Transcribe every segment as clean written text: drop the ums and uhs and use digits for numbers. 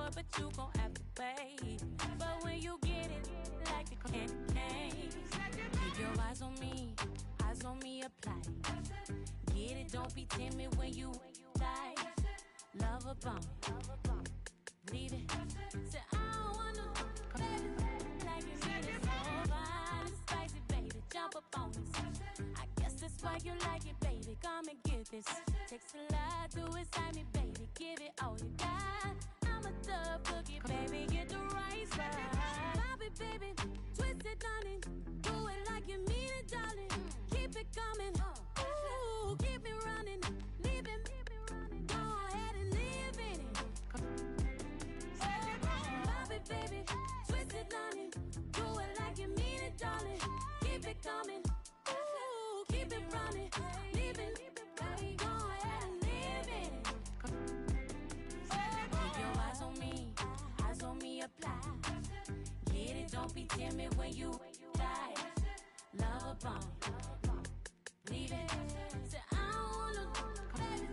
for, but you gon' have to pay. But when you get it, like a candy cane, keep your eyes on me, apply. Get it, don't be timid when you die. Love a bomb, leave it. Say I don't wanna, baby, like you need it so fine, spicy, baby, jump up on me. I guess that's why you like it, baby. Come and get this. Takes a lot to excite me, baby. Give it all you got. I'm a tough cookie, baby. Get the right side. Pop it, baby. Twist it, darling. Do it like you mean it, darling. Keep it coming. Ooh, keep it running. Leave it. Go ahead and live in it. Pop it, baby. Twist it, darling. Do it like you mean it, darling. Keep it coming. Ooh, keep it running. Leave it. Go ahead and live in it. Keep your eyes on me, apply. Get it, don't be timid when you die. Love a bomb, leave it. Say I don't wanna, baby,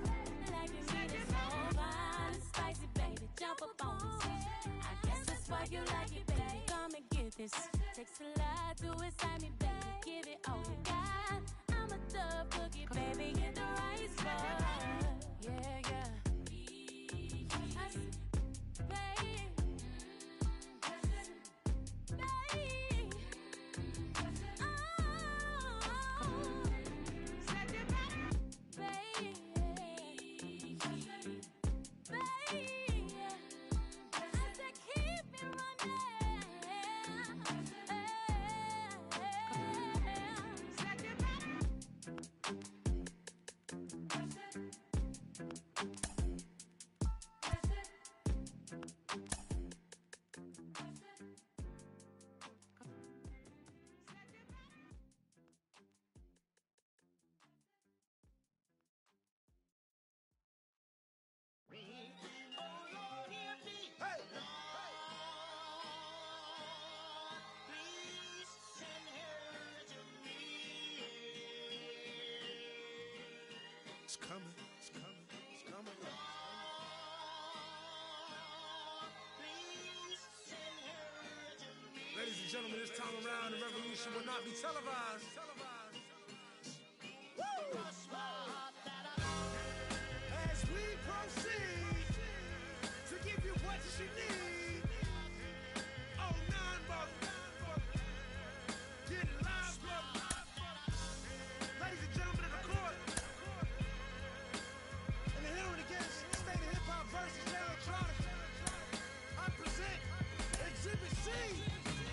like you need it so fine, spicy, baby, jump up on me. I guess that's why you like it, baby. Come and get this. Takes a lot to excite me, baby. Give it all you got. I'm a tough cookie, baby. Get the right spot. Yeah, yeah. It's coming, it's coming, it's coming. Ladies and gentlemen, this time around, the revolution will not be televised. Woo! As we proceed to give you what you need. Oh, nine, motherfucker. Get live, motherfucker. Ladies and gentlemen of the court. And the hearing against State of Hip Hop versus Electronic. I present Exhibit C.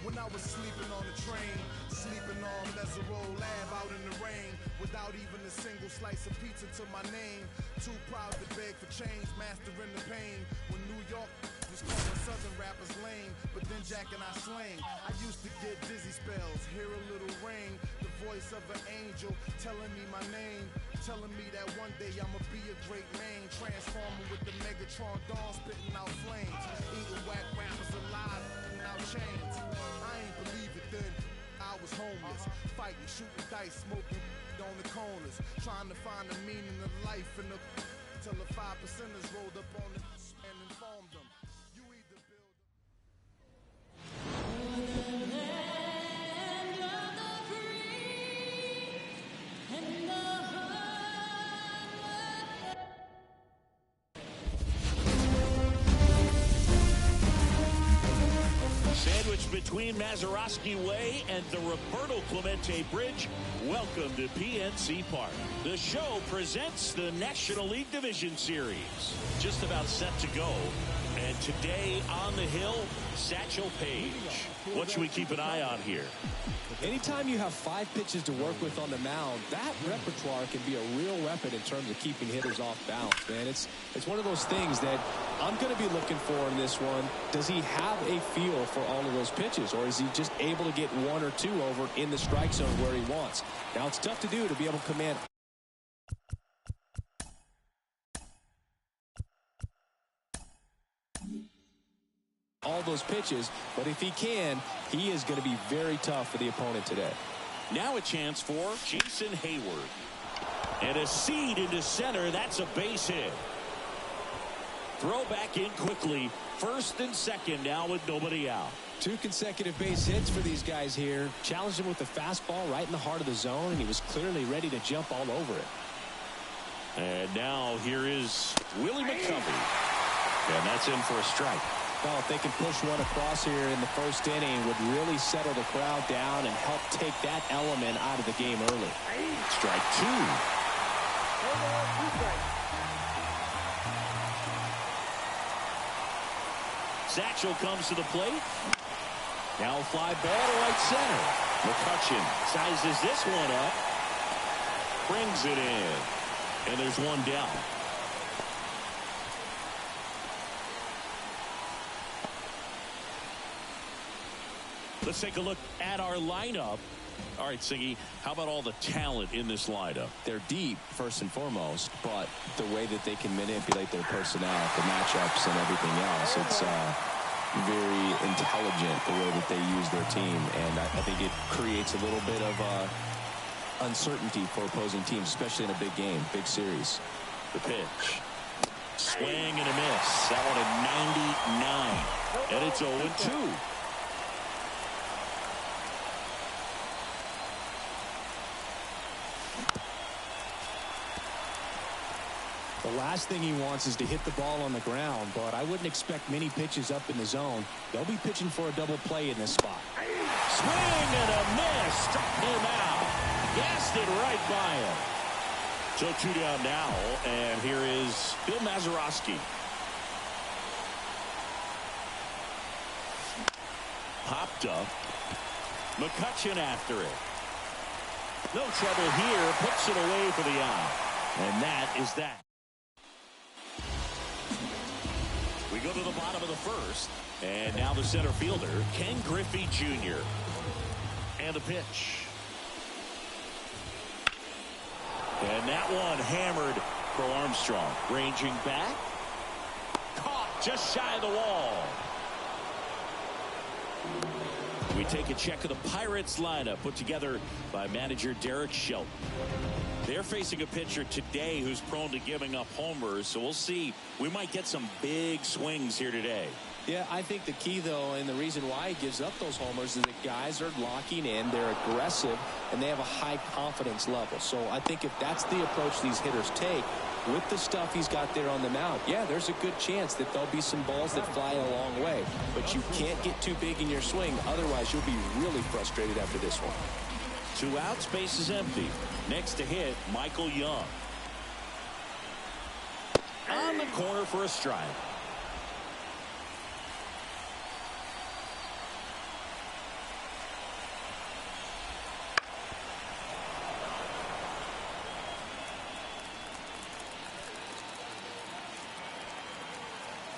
When I was sleeping on the train, sleeping on Mesereau Lab out in the rain, without even a single slice of pizza to my name. Too proud to beg for change, mastering the pain. When New York was calling Southern rappers lame, but then Jack and I slang. I used to get dizzy spells, hear a little rain, the voice of an angel telling me my name, telling me that one day I'ma be a great man, transforming with the Megatron dawn, spitting out flames, eating whack rappers alive, putting out chains. I ain't believe it then. I was homeless, fighting, shooting dice, smoking on the corners, trying to find the meaning of life in the till the 5%ers rolled up on the and informed them. You either build. Sandwiched between Mazeroski Way and the Roberto Clemente Bridge, welcome to PNC Park. The show presents the National League Division Series. Just about set to go. And today on the hill, Satchel Paige. What should we keep an eye on here? Anytime you have 5 pitches to work with on the mound, that repertoire can be a real weapon in terms of keeping hitters off balance, man. It's one of those things that I'm going to be looking for in this one. Does he have a feel for all of those pitches, or is he just able to get 1 or 2 over in the strike zone where he wants? Now, it's tough to do to be able to command all those pitches, but if he can, he is going to be very tough for the opponent today. Now a chance for Jason Hayward. And a seed into center. That's a base hit. Throw back in quickly. First and second now with nobody out. 2 consecutive base hits for these guys here. Challenged him with the fastball right in the heart of the zone, and he was clearly ready to jump all over it. And now here is Willie McCovey. And that's in for a strike. Well, if they can push one across here in the first inning, would really settle the crowd down and help take that element out of the game early. Strike 2. Satchel comes to the plate. Now a fly ball to right center. McCutchen sizes this one up. Brings it in. And there's one down. Let's take a look at our lineup. All right, Siggy, how about all the talent in this lineup? They're deep, first and foremost, but the way that they can manipulate their personnel, the matchups and everything else, it's very intelligent the way that they use their team, and I think it creates a little bit of uncertainty for opposing teams, especially in a big game, big series. The pitch. Swing and a miss. That one at 99. And it's 0-2. The last thing he wants is to hit the ball on the ground, but I wouldn't expect many pitches up in the zone. They'll be pitching for a double play in this spot. Swing and a miss. Struck him out. Gassed it right by him. So 2 down now, and here is Bill Mazeroski. Popped up. McCutchen after it. No trouble here. Puts it away for the out. And that is that. We go to the bottom of the first. And now the center fielder, Ken Griffey Jr. And the pitch. And that one hammered for Armstrong. Ranging back. Caught just shy of the wall. We take a check of the Pirates lineup put together by manager Derek Shelton. They're facing a pitcher today who's prone to giving up homers, so we'll see. We might get some big swings here today. Yeah, I think the key, though, and the reason why he gives up those homers is that guys are locking in, they're aggressive, and they have a high confidence level. So I think if that's the approach these hitters take, with the stuff he's got there on the mound, yeah, there's a good chance that there'll be some balls that fly a long way. But you can't get too big in your swing, otherwise you'll be really frustrated after this one. 2 outs, base is empty. Next to hit, Michael Young. On the corner for a strike.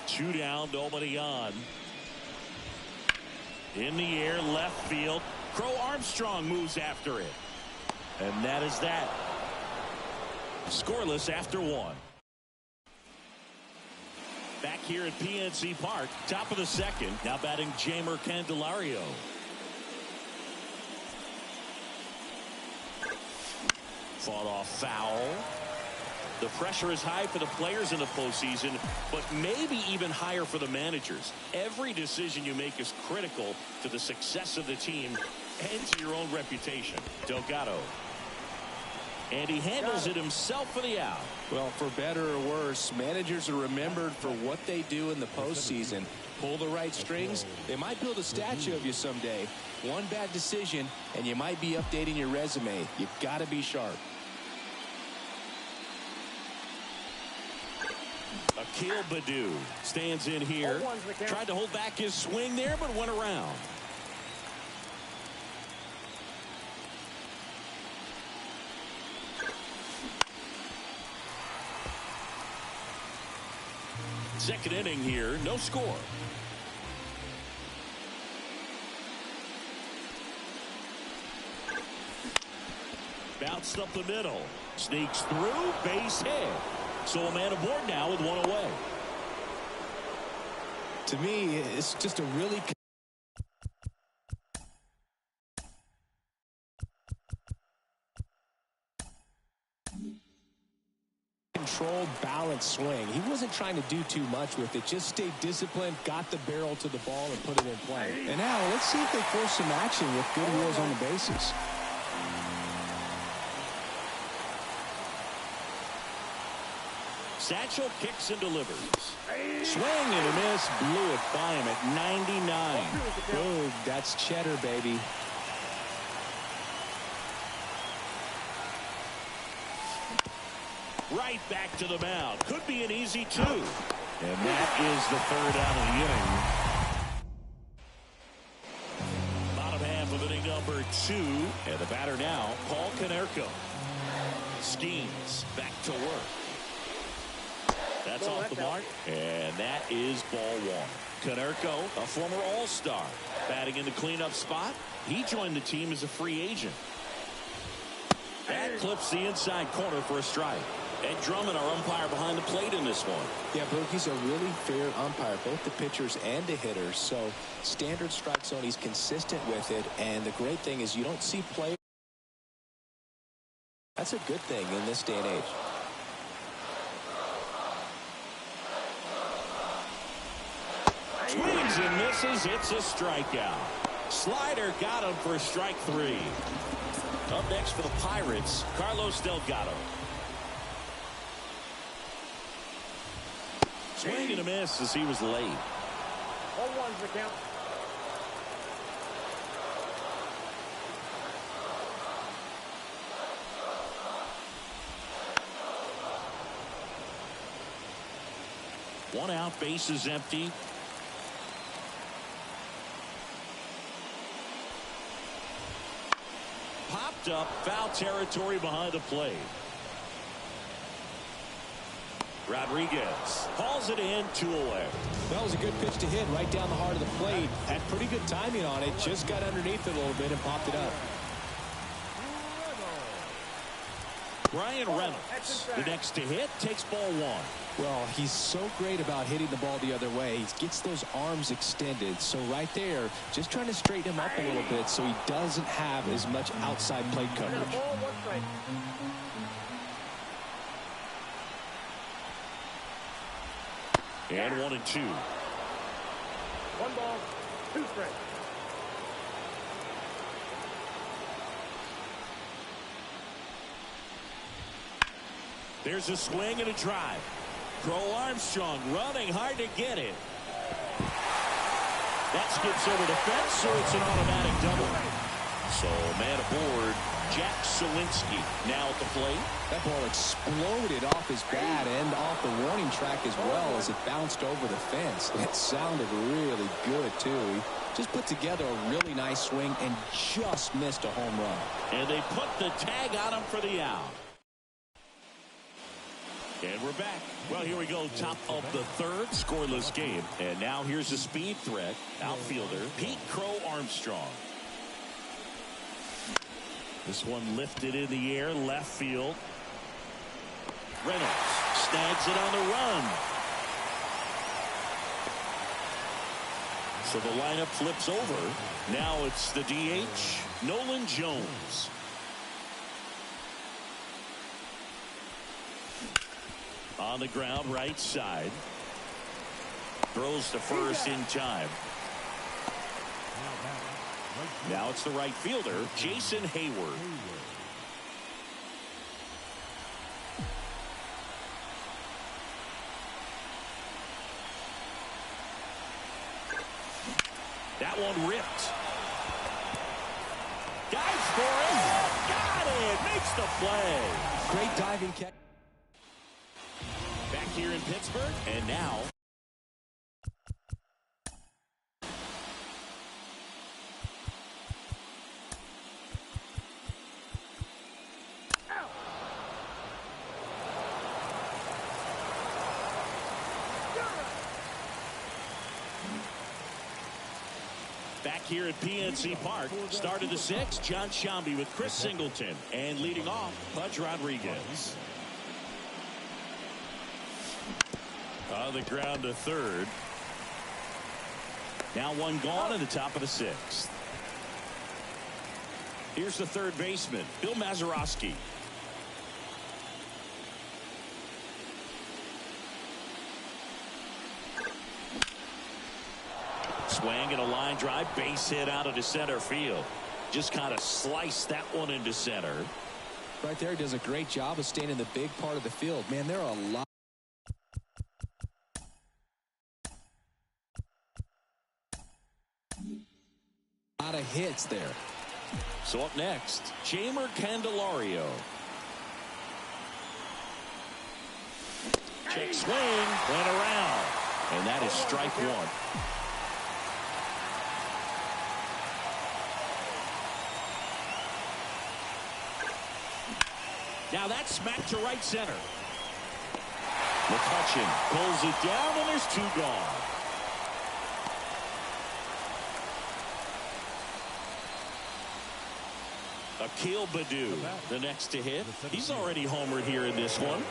Two down, nobody on. In the air, left field. Crow Armstrong moves after it. And that is that. Scoreless after 1. Back here at PNC Park, top of the second. Now batting Jamer Candelario. Fought off foul. The pressure is high for the players in the postseason, but maybe even higher for the managers. Every decision you make is critical to the success of the team and to your own reputation. Delgado. And he handles it himself for the out. Well, for better or worse, managers are remembered for what they do in the postseason. Pull the right strings, they might build a statue of you someday. One bad decision, and you might be updating your resume. You've got to be sharp. Akil Baddoo stands in here. Tried to hold back his swing there, but went around. Second inning here, no score. Bounced up the middle. Sneaks through, base hit. So a man aboard now with one away. To me, it's just a really controlled, balanced swing. He wasn't trying to do too much with it. Just stayed disciplined, got the barrel to the ball, and put it in play. And now let's see if they force some action with good wheels on the bases. Satchel kicks and delivers. Swing and a miss. Blew it by him at 99. Boom, that's cheddar, baby. Right back to the mound. Could be an easy two. And that is the third out of the inning. Bottom half of inning number 2. And the batter now, Paul Konerko. Schemes back to work. That's off the mark. And that is ball 1. Konerko, a former All-Star, batting in the cleanup spot. He joined the team as a free agent. That clips the inside corner for a strike. Ed Drummond, our umpire behind the plate in this one. Yeah, Brooke, he's a really fair umpire, both the pitchers and the hitters. So standard strike zone, he's consistent with it. And the great thing is you don't see play. That's a good thing in this day and age. Swings and misses. It's a strikeout. Slider got him for strike 3. Up next for the Pirates, Carlos Delgado. Swing and a miss as he was late. 0-1's the count. One out, base is empty. Popped up, foul territory behind the plate. Rodriguez hauls it in, 2 away. That was a good pitch to hit right down the heart of the plate. Had pretty good timing on it. Just got underneath it a little bit and popped it up. Brian Reynolds, the next to hit, takes ball 1. Well, he's so great about hitting the ball the other way. He gets those arms extended. So right there, just trying to straighten him up a little bit so he doesn't have as much outside plate coverage. And 1-2. 1 ball, 2 strikes. There's a swing and a drive. Crow Armstrong running hard to get it. That skips over the fence, so it's an automatic double. So man aboard, Jack Sawinski now at the plate. That ball exploded off his bat and off the warning track as well as it bounced over the fence. It sounded really good, too. He just put together a really nice swing and just missed a home run. And they put the tag on him for the out. And we're back. Well, here we go. Top of the 3rd, scoreless game. And now here's a speed threat. Outfielder Pete Crow Armstrong. This one lifted in the air, left field. Reynolds snags it on the run. So the lineup flips over. Now it's the DH, Nolan Jones. On the ground, right side. Throws to first in time. Now it's the right fielder, Jason Hayward. That one ripped. Dives for it. Got it. Makes the play. Great diving catch. Back here in Pittsburgh, and now back here at PNC Park, start of the 6th, John Shambi with Chris Singleton, and leading off, Pudge Rodriguez. On the ground to 3rd. Now one gone in the top of the 6th. Here's the 3rd baseman, Bill Mazeroski. swing and a line drive, base hit out into center field. Just kind of sliced that one into center. Right there, does a great job of staying in the big part of the field. Man, there are a lot of hits there. So up next, Jamer Candelario. Check swing, went around, and that is strike one. Now that's smacked to right center. McCutchen pulls it down, and there's two gone. Akil Baddoo, the next to hit. He's already homered here in this one.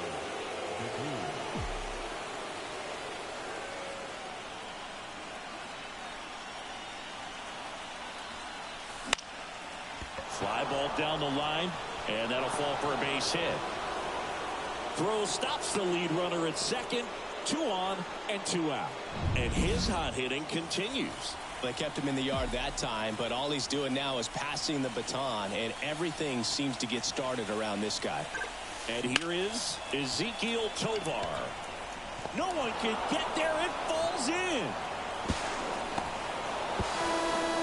Fly ball down the line, and that'll fall for a base hit. Throw stops the lead runner at second. 2 on and 2 out. And his hot hitting continues. They kept him in the yard that time, but all he's doing now is passing the baton, and everything seems to get started around this guy. And here is Ezequiel Tovar. No one can get there. It falls in.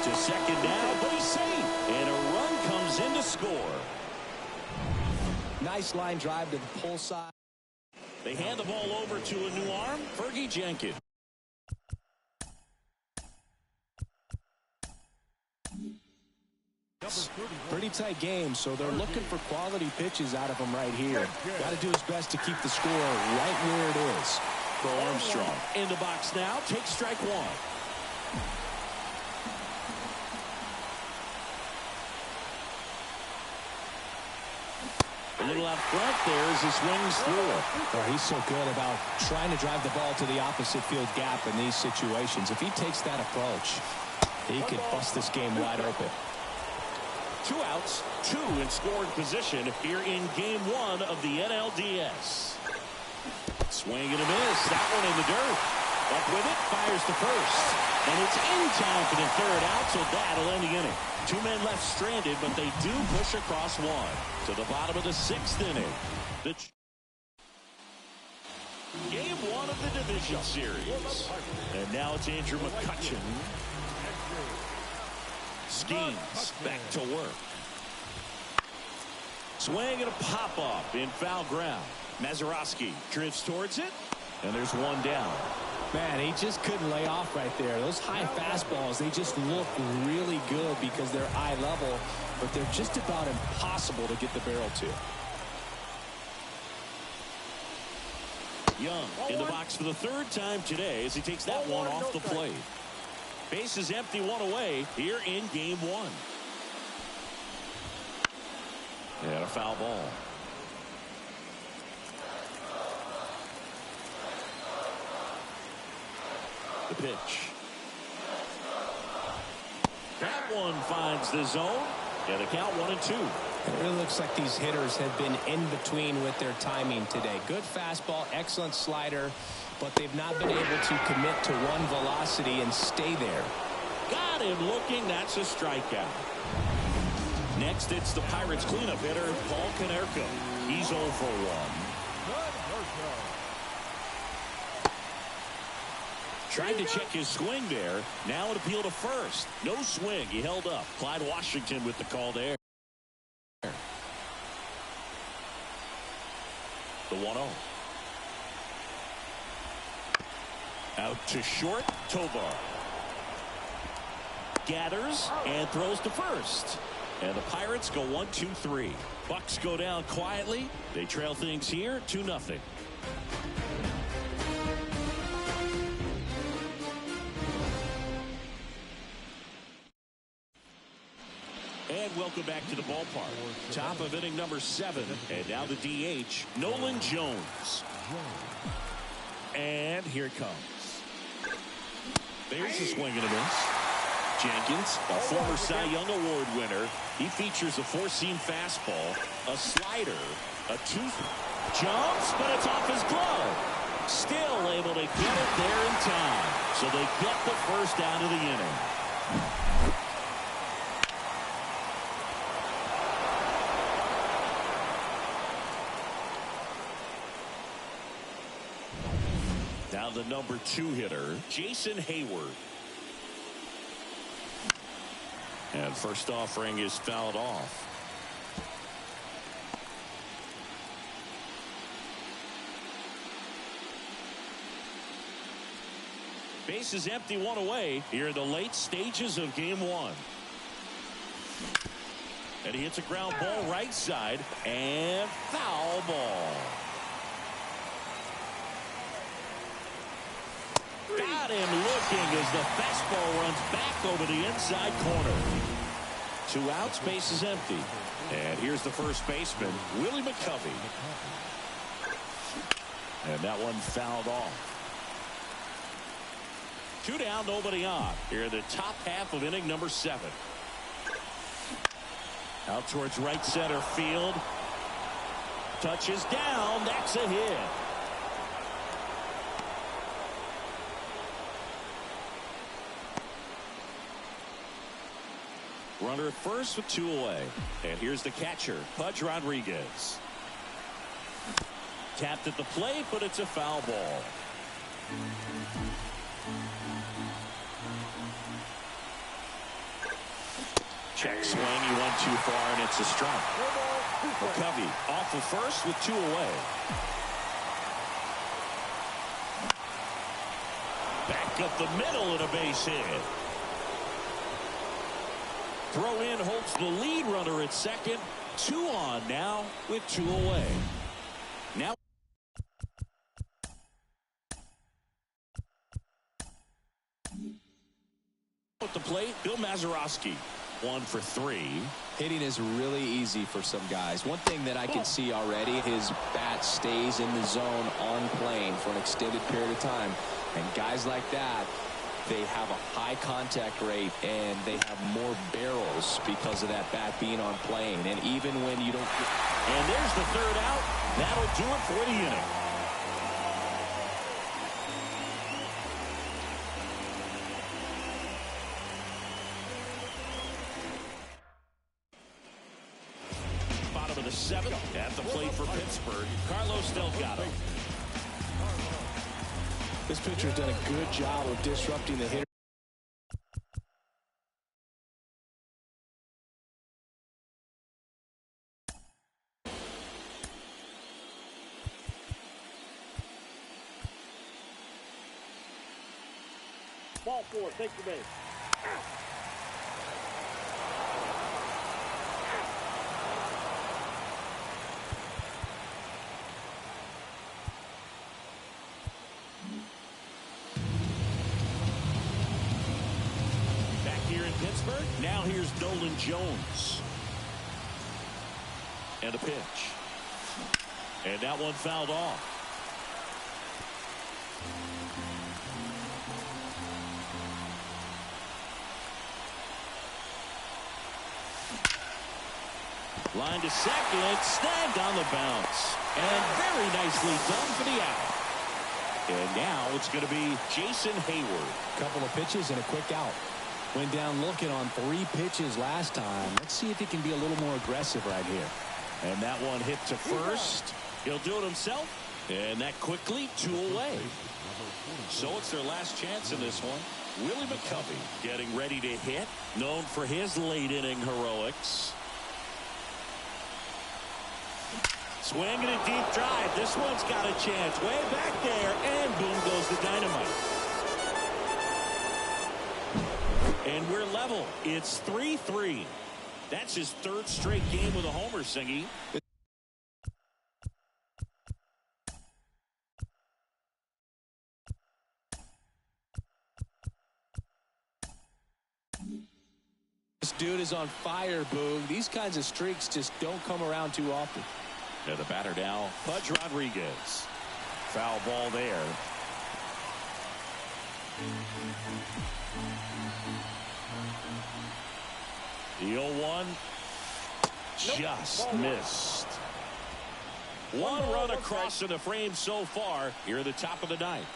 To second now, but he's safe. And a run comes in to score. Nice line drive to the pull side. They hand the ball over to a new arm, Fergie Jenkins. Pretty tight game, so they're looking for quality pitches out of him right here. Got to do his best to keep the score right where it is. For Armstrong in the box now, takes strike one. A little out front there as he swings through. Oh, he's so good about trying to drive the ball to the opposite field gap in these situations. If he takes that approach, he could bust this game wide open. 2 outs, 2 in scoring position here in game 1 of the NLDS. Swing and a miss. That one in the dirt. Up with it, fires to first. And it's in time for the 3rd out, so that'll end the inning. 2 men left stranded, but they do push across 1 to the bottom of the 6th inning. Game 1 of the division series. And now it's Andrew McCutchen. Schemes back to work. Swing and a pop-up in foul ground. Mazeroski drifts towards it, and there's 1 down. Man, he just couldn't lay off right there. Those high fastballs, they just look really good because they're eye level, but they're just about impossible to get the barrel to. Young in the box for the 3rd time today as he takes that one off the plate. Base is empty, 1 away here in game 1. And a foul ball. The pitch. That one finds the zone. And the count 1-2. It really looks like these hitters have been in between with their timing today. Good fastball, excellent slider, but they've not been able to commit to one velocity and stay there. Got him looking. That's a strikeout. Next, it's the Pirates cleanup hitter, Paul Konerko. He's 0 for 1. Tried to check his swing there. Now an appeal to first. No swing. He held up. Clyde Washington with the call there. The 1-0. Out to short. Tovar gathers and throws to first. And the Pirates go 1-2-3. Bucks go down quietly. They trail things here 2-0. And welcome back to the ballpark. Top of inning number 7. And now the DH, Nolan Jones. And here it comes. There's a swing and a miss. Jenkins, a former Cy Young Award winner. He features a 4-seam fastball, a slider, a 2. Jumps, but it's off his glove. Still able to get it there in time. So they get the first out of the inning. Now the number 2 hitter, Jason Hayward. And first offering is fouled off. Base is empty, 1 away here in the late stages of game 1. And he hits a ground ball right side and foul ball. Got him looking as the fastball runs back over the inside corner. 2 outs, base is empty. And here's the first baseman, Willie McCovey. And that one fouled off. 2 down, nobody on. Here in the top half of inning number 7. Out towards right center field. Touches down. That's a hit. Runner at first with 2 away. And here's the catcher, Pudge Rodriguez. Tapped at the plate, but it's a foul ball. Check swing, he went too far, and it's a strike. McCovey off of first with 2 away. Back up the middle and a base hit. Throw in holds the lead runner at second. 2 on now with 2 away. Now at the plate, Bill Mazeroski. 1 for 3. Hitting is really easy for some guys. One thing that I can see already, his bat stays in the zone on plane for an extended period of time. And guys like that, they have a high contact rate and they have more barrels because of that bat being on plane. And even when you don't. And there's the 3rd out. That'll do it for the inning. Bottom of the 7th at the plate for Pittsburgh, Carlos Delgado. This pitcher's done a good job of disrupting the hitter. Ball 4, take the base. Pittsburgh. Now here's Nolan Jones. And a pitch. And that one fouled off. Line to second, snagged on the bounce. And very nicely done for the out. And now it's going to be Jason Hayward. Couple of pitches and a quick out. Went down looking on 3 pitches last time. Let's see if he can be a little more aggressive right here. And that one hit to first. He'll do it himself. And that quickly 2 away. So it's their last chance in this one. Willie McCovey getting ready to hit. Known for his late inning heroics. Swinging a deep drive. This one's got a chance. Way back there. And boom goes the dynamite. And we're level. It's 3-3. That's his 3rd straight game with a homer, Singy. This dude is on fire, Boog. These kinds of streaks just don't come around too often. And the batter now, Pudge Rodriguez. Foul ball there. The 0-1 just missed. One run across in the frame so far here at the top of the ninth.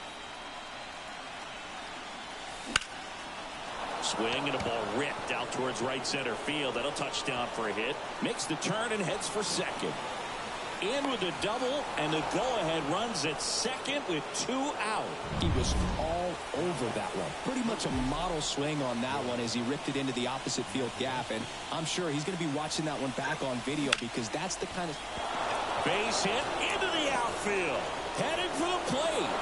Swing and a ball ripped out towards right center field. That'll touchdown for a hit. Makes the turn and heads for second. In with a double, and the go-ahead runs at second with 2 out. He was all over that one. Pretty much a model swing on that one as he ripped it into the opposite field gap. And I'm sure he's going to be watching that one back on video because that's the kind of... Base hit into the outfield. Headed for the plate.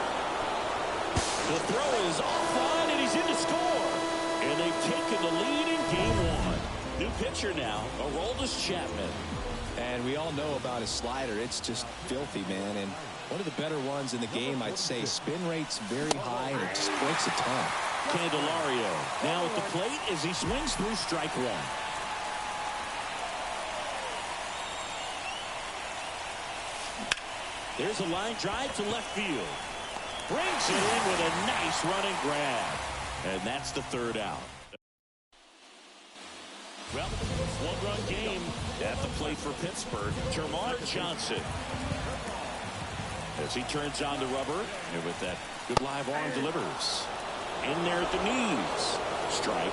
The throw is offline, and he's in to score. And they've taken the lead in game 1. New pitcher now, Aroldis Chapman. And we all know about his slider. It's just filthy, man. And one of the better ones in the game, I'd say. Spin rate's very high, and it just breaks a ton. Candelario now at the plate as he swings through strike 1. There's a line drive to left field. Brings it in with a nice running grab. And that's the 3rd out. Well, 1-run game at the plate for Pittsburgh. Termarr Johnson. As he turns on the rubber, and with that good live arm delivers. In there at the knees. Strike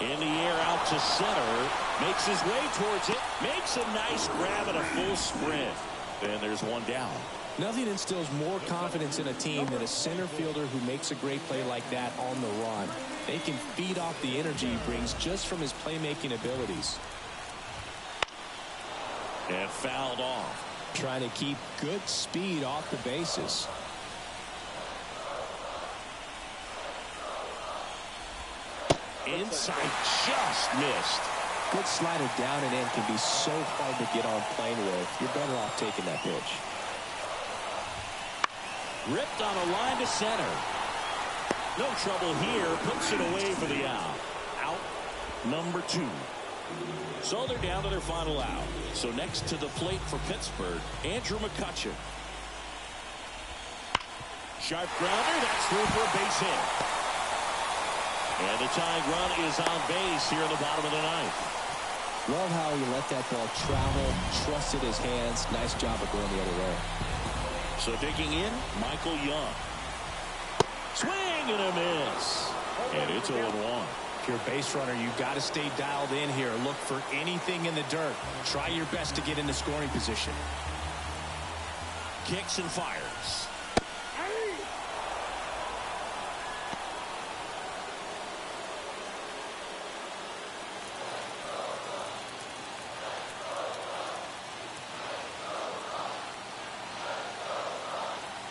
1. In the air out to center. Makes his way towards it. Makes a nice grab and a full sprint. And there's 1 down. Nothing instills more confidence in a team than a center fielder who makes a great play like that on the run. They can feed off the energy he brings just from his playmaking abilities. And fouled off. Trying to keep good speed off the bases. Inside, just missed. Good slider down and in can be so hard to get on plane with. You're better off taking that pitch. Ripped on a line to center. No trouble here. Puts it away for the out. Out number 2. So they're down to their final out. So next to the plate for Pittsburgh, Andrew McCutchen. Sharp grounder. That's through for a base hit. And the tying run is on base here in the bottom of the 9th. Love how he let that ball travel, trusted his hands. Nice job of going the other way. So digging in, Michael Young. Swing and a miss. And it's 0-1. If you're a base runner, you've got to stay dialed in here. Look for anything in the dirt. Try your best to get into scoring position. Kicks and fires.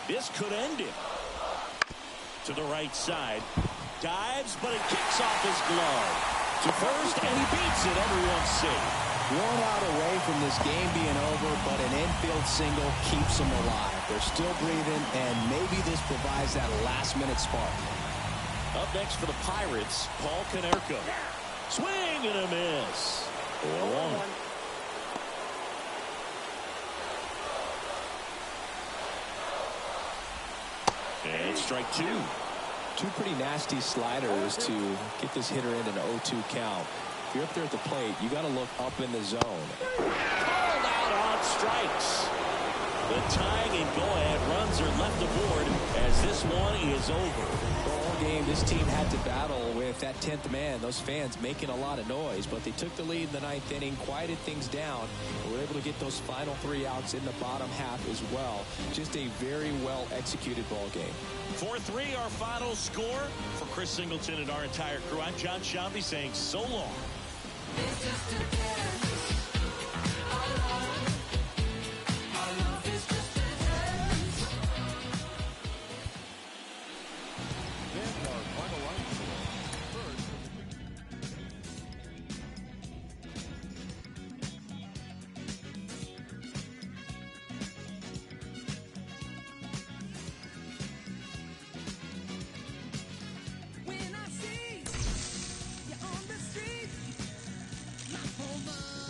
This could end it. To the right side. Dives, but it kicks off his glove. To first, and he beats it. Everyone's safe. 1 out away from this game being over, but an infield single keeps them alive. They're still breathing, and maybe this provides that last-minute spark. Up next for the Pirates, Paul Konerko. Swing and a miss. 0-1. And strike 2. 2 pretty nasty sliders to get this hitter in an 0-2 count. If you're up there at the plate, you got to look up in the zone. Called out on strikes. The tying and go-ahead runs are left aboard as this one is over. All game, this team had to battle with that 10th man. Those fans making a lot of noise, but they took the lead in the 9th inning, quieted things down, and were able to get those final 3 outs in the bottom half as well. Just a very well-executed ball game. 4-3, our final score. For Chris Singleton and our entire crew, I'm John Shambi saying so long. When I see you on the street, my whole mind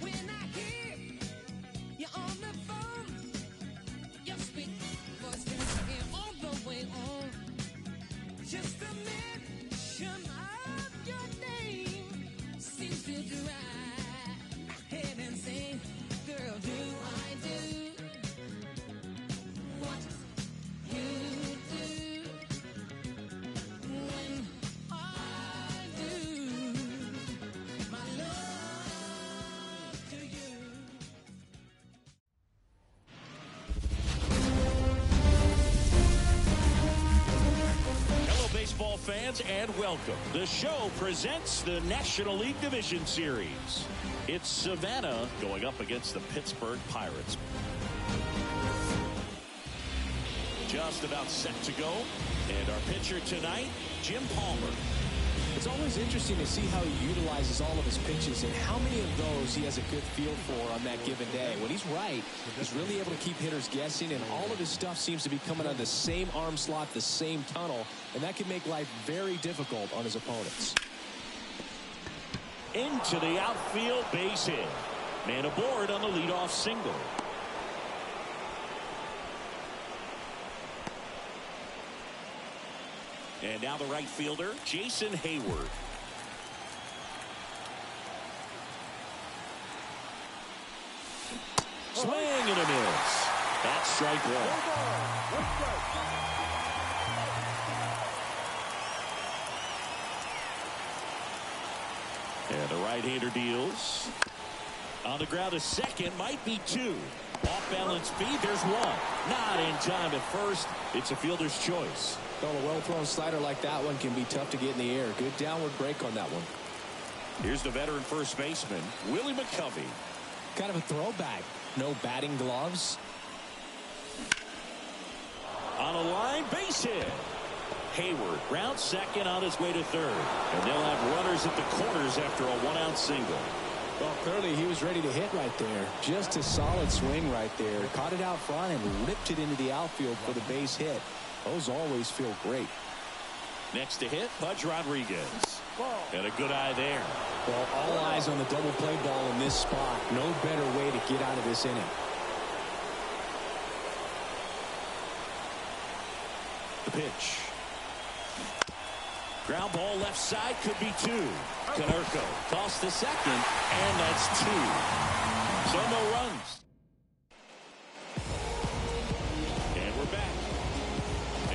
When I hear you on the phone, your sweet voice is all the way on. Just a mention of your name seems to drive head insane. Girl, do I do what you do when I do my love to you? Hello, baseball fans, and welcome. The show presents the National League Division Series. It's Savannah going up against the Pittsburgh Pirates. Just about set to go. And our pitcher tonight, Jim Palmer. It's always interesting to see how he utilizes all of his pitches and how many of those he has a good feel for on that given day. When he's right, he's really able to keep hitters guessing, and all of his stuff seems to be coming on the same arm slot, the same tunnel, and that can make life very difficult on his opponents. Into the outfield, base hit. Man aboard on the leadoff single. And now the right fielder, Jason Hayward. Swing and a miss. That's strike one. And the right-hander deals. On the ground, a second, might be two. Off-balance speed, there's one. Not in time at first. It's a fielder's choice. Well, a well-thrown slider like that one can be tough to get in the air. Good downward break on that one. Here's the veteran first baseman, Willie McCovey. Kind of a throwback. No batting gloves. On a line, base hit. Hayward, round second on his way to third. And they'll have runners at the corners after a one-out single. Well, clearly he was ready to hit right there. Just a solid swing right there. Caught it out front and ripped it into the outfield for the base hit. Those always feel great. Next to hit, Pudge Rodriguez. And a good eye there. Well, all eyes on the double play ball in this spot. No better way to get out of this inning. The pitch. Ground ball left side, could be two. Canerco tossed the second, and that's two. So no runs. And we're back.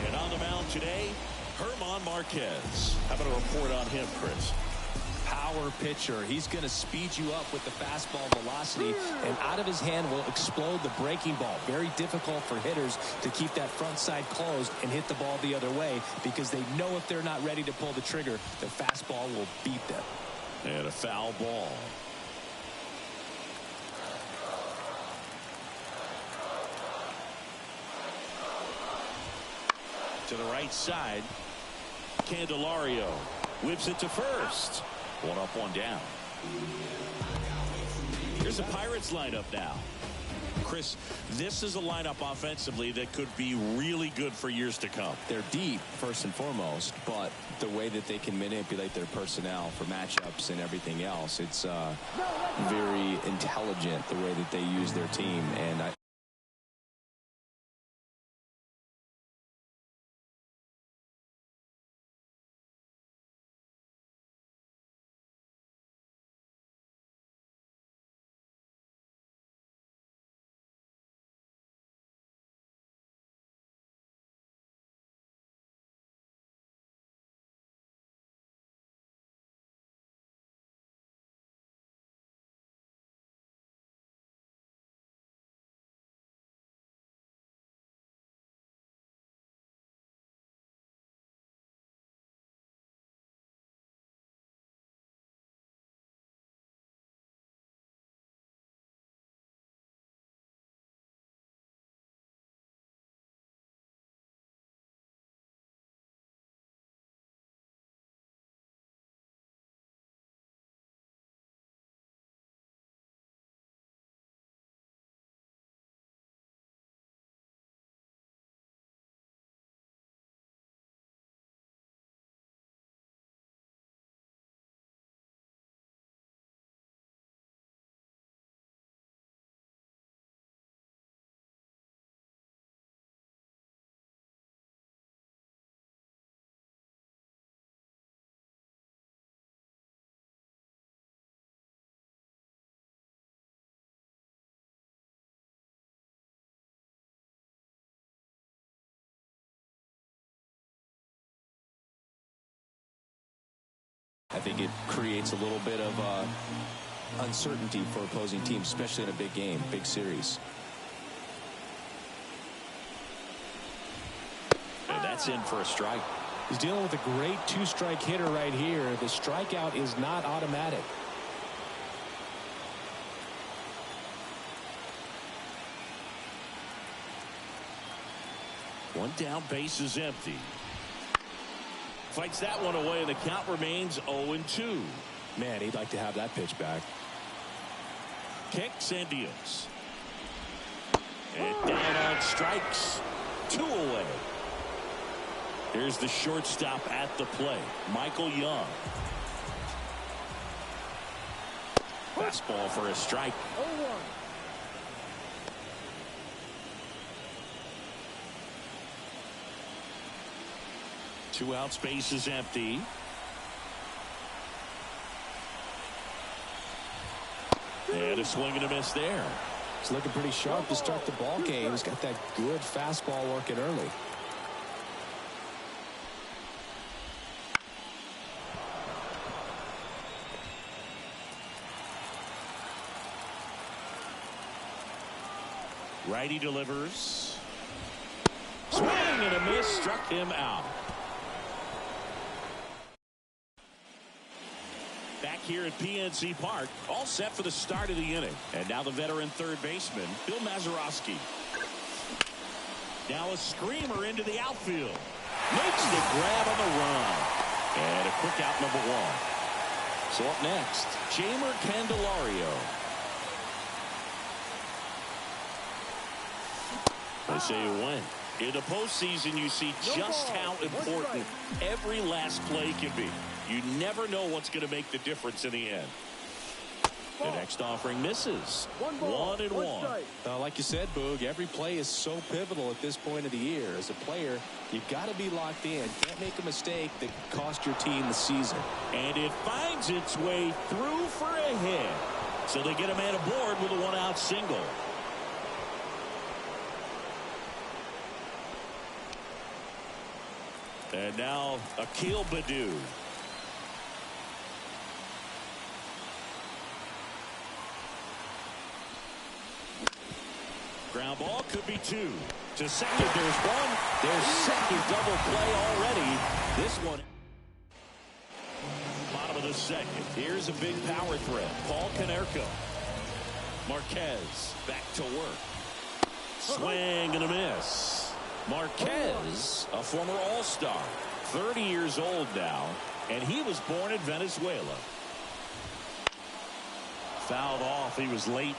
And on the mound today, Herman Marquez. How about a report on him, Chris? Power pitcher. He's going to speed you up with the fastball velocity, and out of his hand will explode the breaking ball. Very difficult for hitters to keep that front side closed and hit the ball the other way, because they know if they're not ready to pull the trigger, the fastball will beat them. And a foul ball. To the right side, Candelario whips it to first. One up, one down. Here's the Pirates lineup now. Chris, this is a lineup offensively that could be really good for years to come. They're deep, first and foremost, but the way that they can manipulate their personnel for matchups and everything else, it's very intelligent the way that they use their team. And I think it creates a little bit of uncertainty for opposing teams, especially in a big game, big series. And that's in for a strike. He's dealing with a great two-strike hitter right here. The strikeout is not automatic. One down, base is empty. Fights that one away, and the count remains 0-2. Man, he'd like to have that pitch back. Kicks and deals. And down on strikes. 2 away. Here's the shortstop at the plate, Michael Young. Fastball for a strike. 0-1. 2 outs, base is empty. And a swing and a miss there. He's looking pretty sharp to start the ball game. He's got that good fastball working early. Righty delivers. Swing and a miss, struck him out. Back here at PNC Park, all set for the start of the inning. And now the veteran third baseman, Bill Mazeroski. Now a screamer into the outfield. Makes the grab on the run. And a quick out, number 1. So up next, Jamer Candelario. They say you win. In the postseason, you see just how important every last play can be. You never know what's going to make the difference in the end. The next offering misses. 1-1. Like you said, Boog, every play is so pivotal at this point of the year. As a player, you've got to be locked in. Can't make a mistake that could cost your team the season. And it finds its way through for a hit. So they get a man aboard with a 1-out single. And now Akil Baddoo. Ground ball, could be 2. To second, there's 1. There's second double play already. This one. Bottom of the second. Here's a big power threat. Paul Konerko. Marquez back to work. Swing and a miss. Marquez, a former All-Star, 30 years old now, and he was born in Venezuela. Fouled off. He was late.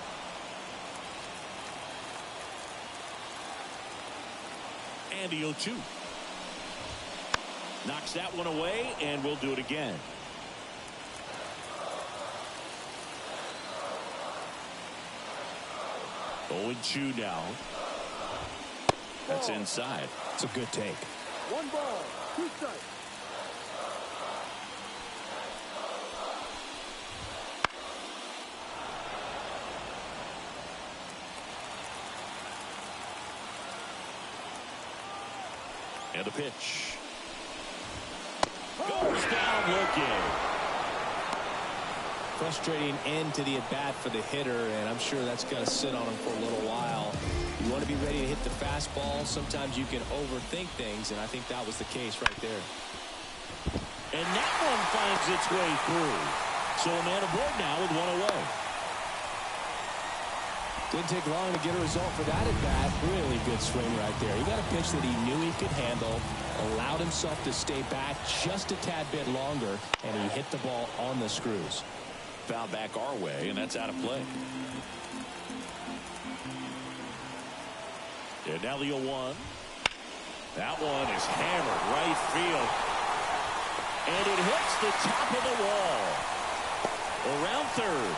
And the 0-2. Knocks that one away, and we'll do it again. Oh, 0-2 now. That's inside. It's a good take. 1 ball, 2 strikes. And a pitch. Goes down looking. Frustrating end to the at-bat for the hitter, and I'm sure that's going to sit on him for a little while. You want to be ready to hit the fastball. Sometimes you can overthink things, and I think that was the case right there. And that one finds its way through. So a man aboard now with 1 away. Didn't take long to get a result for that at-bat. Really good swing right there. He got a pitch that he knew he could handle, allowed himself to stay back just a tad bit longer, and he hit the ball on the screws. Foul back our way, and that's out of play. And now the 0-1. That one is hammered right field. And it hits the top of the wall. Around third.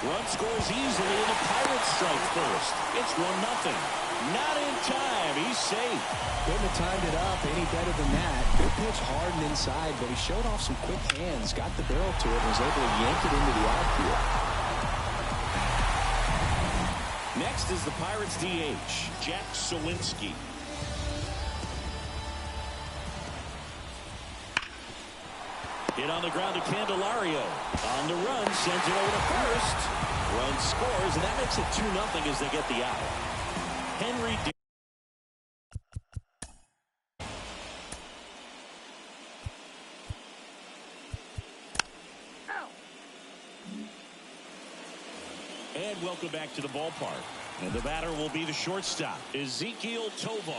Run scores easily, and the Pirates strike first. It's 1-0. Not in time. He's safe. Couldn't have timed it up any better than that. Good pitch hard and inside, but he showed off some quick hands, got the barrel to it, and was able to yank it into the outfield. Next is the Pirates DH, Jack Sawinski. Hit on the ground to Candelario. On the run, sends it over to first. Run scores, and that makes it 2-0 as they get the out. Henry. And welcome back to the ballpark. And the batter will be the shortstop, Ezekiel Tovar.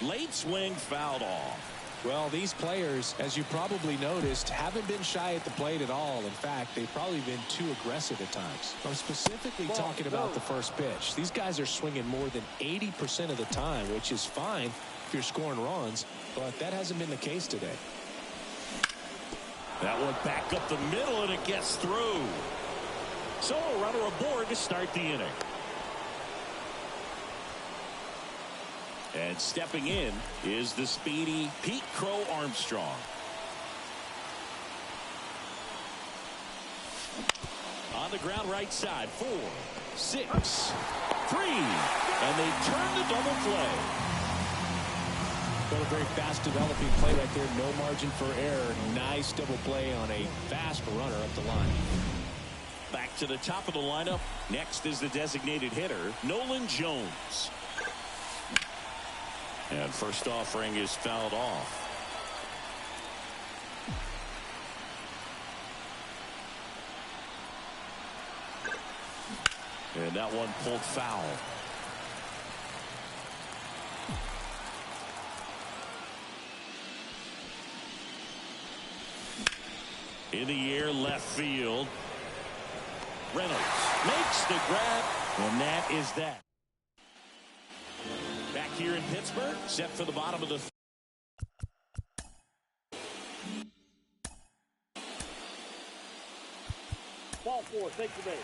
Late swing fouled off. Well, these players, as you probably noticed, haven't been shy at the plate at all. In fact, they've probably been too aggressive at times. I'm specifically talking about the first pitch. These guys are swinging more than 80% of the time, which is fine if you're scoring runs, but that hasn't been the case today. That one back up the middle, and it gets through. So a runner aboard to start the inning. And stepping in is the speedy Pete Crow Armstrong. On the ground right side, 4, 6, 3, and they turn the double play. Well, a very fast developing play right there. No margin for error. Nice double play on a fast runner up the line. Back to the top of the lineup. Next is the designated hitter, Nolan Jones. And first offering is fouled off. And that one pulled foul. In the air, left field. Reynolds makes the grab, and that is that. Back here in Pittsburgh, set for the bottom of the Ball 4, take the base.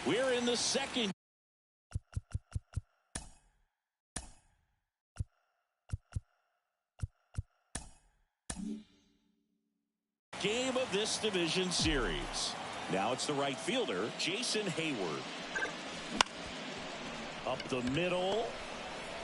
We're in the second. Game of this division series. Now it's the right fielder, Jason Hayward. Up the middle.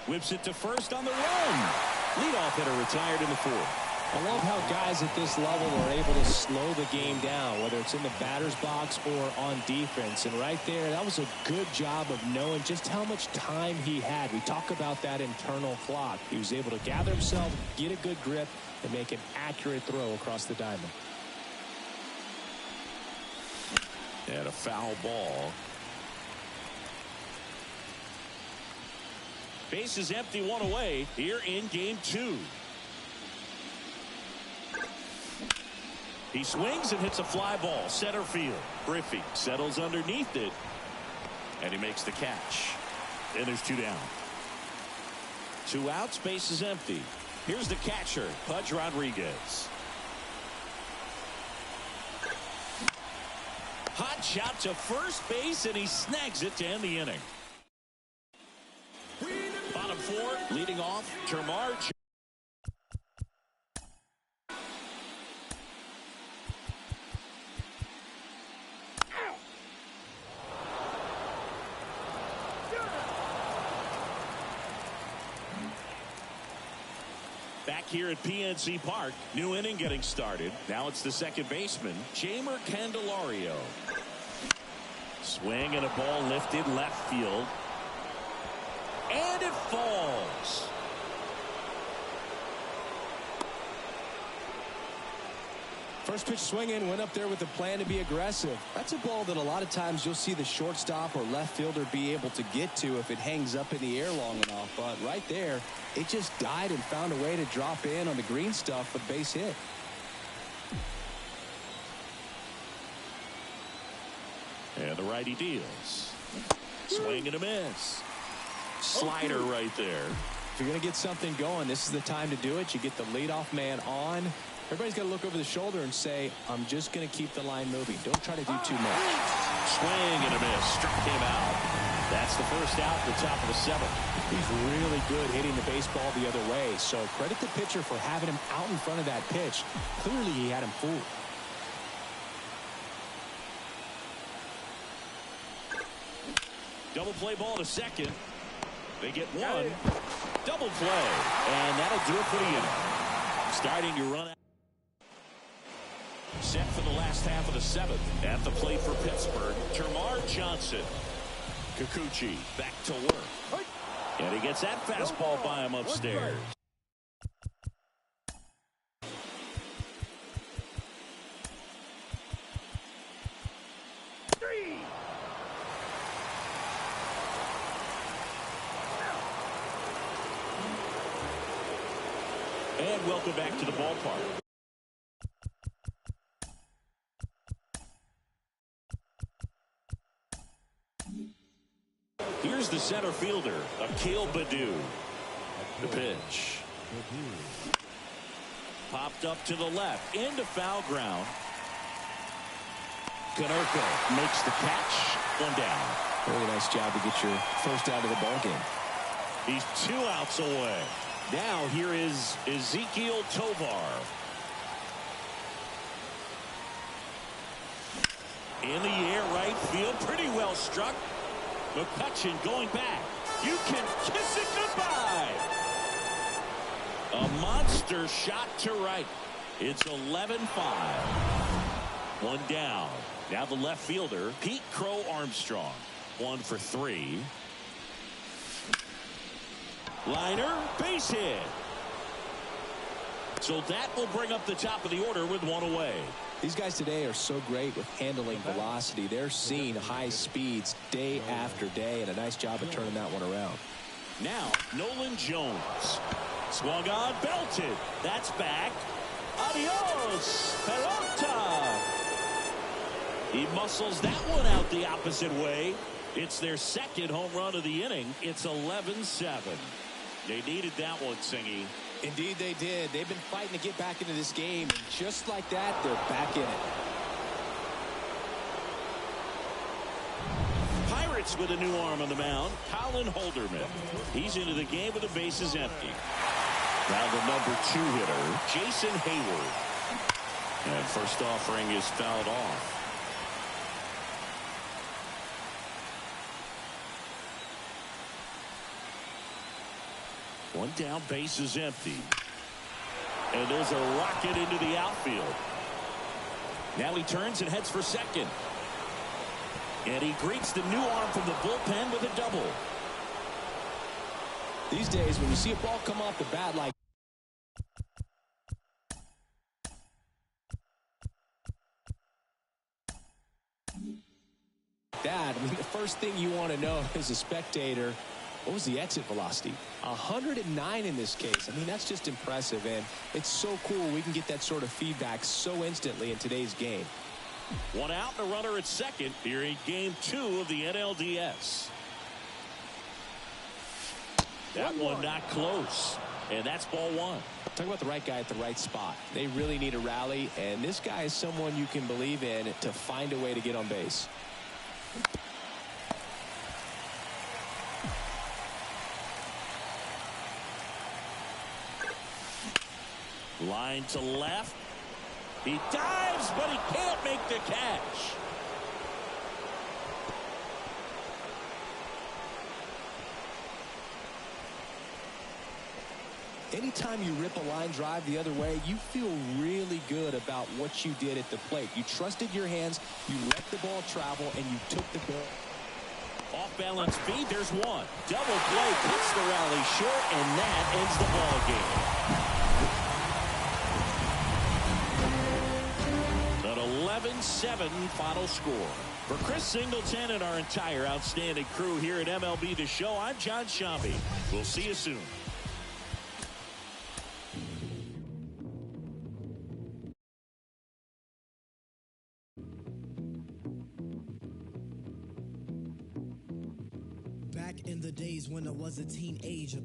Whips it to first on the run. Leadoff hitter retired in the 4th. I love how guys at this level are able to slow the game down, whether it's in the batter's box or on defense. And right there, that was a good job of knowing just how much time he had. We talk about that internal clock. He was able to gather himself, get a good grip, and make an accurate throw across the diamond. And a foul ball. Base is empty, 1 away here in game 2. He swings and hits a fly ball, center field. Griffey settles underneath it, and he makes the catch. And there's 2 down. 2 outs, base is empty. Here's the catcher, Pudge Rodriguez. Hot shot to first base, and he snags it to end the inning. Bottom 4, leading off, Termarr. Back here at PNC Park, new inning getting started. Now it's the second baseman, Jeimer Candelario. Swing and a ball lifted left field. And it falls. First pitch swinging, went up there with a plan to be aggressive. That's a ball that a lot of times you'll see the shortstop or left fielder be able to get to if it hangs up in the air long enough. But right there, it just died and found a way to drop in on the green stuff for the base hit. And the righty deals. Swing and a miss. Slider right there. If you're going to get something going, this is the time to do it. You get the leadoff man on. Everybody's got to look over the shoulder and say, I'm just going to keep the line moving. Don't try to do too much. Swing and a miss. Struck him out. That's the first out at the top of the 7th. He's really good hitting the baseball the other way. So credit the pitcher for having him out in front of that pitch. Clearly he had him fooled. Double play ball to second. They get one. Double play. And that'll do it for the inning. Starting to run out. Set for the last half of the seventh. At the plate for Pittsburgh, Termarr Johnson. Kikuchi back to work. And he gets that fastball by him upstairs. And welcome back to the ballpark. Here's the center fielder, Akil Baddoo. The pitch. Popped up to the left, into foul ground. Konerko makes the catch. One down. Really nice job to get your first out of the ball game. He's 2 outs away. Now here is Ezekiel Tovar. In the air, right field, pretty well struck. McCutchen going back. You can kiss it goodbye. A monster shot to right. It's 11-5. One down. Now the left fielder, Pete Crow Armstrong. 1 for 3. Liner, base hit. So that will bring up the top of the order with 1 away. These guys today are so great with handling velocity. They're seeing high speeds day after day, and a nice job of turning that one around. Now, Nolan Jones. Swung on, belted. That's back. Adios, pelota. He muscles that one out the opposite way. It's their second home run of the inning. It's 11-7. They needed that one, Singy. Indeed they did. They've been fighting to get back into this game, and just like that, they're back in it. Pirates with a new arm on the mound, Colin Holderman. He's into the game with the bases empty. Now the number 2 hitter, Jason Hayward. And first offering is fouled off. One down, base is empty. And there's a rocket into the outfield. Now he turns and heads for second. And he greets the new arm from the bullpen with a double. These days, when you see a ball come off the bat like that, I mean, the first thing you want to know as a spectator, what was the exit velocity? 109 in this case. I mean, that's just impressive, and it's so cool we can get that sort of feedback so instantly in today's game. 1 out and a runner at second here in game 2 of the NLDS. That one not close, and that's ball 1. Talk about the right guy at the right spot. They really need a rally, and this guy is someone you can believe in to find a way to get on base. Line to left. He dives, but he can't make the catch. Anytime you rip a line drive the other way, you feel really good about what you did at the plate. You trusted your hands, you let the ball travel, and you took the ball. Off balance feed, there's one. Double play cuts the rally short, and that ends the ball game. An 11-7 final score. For Chris Singleton and our entire outstanding crew here at MLB The Show, I'm John Shambi. We'll see you soon. Back in the days when I was a teenager.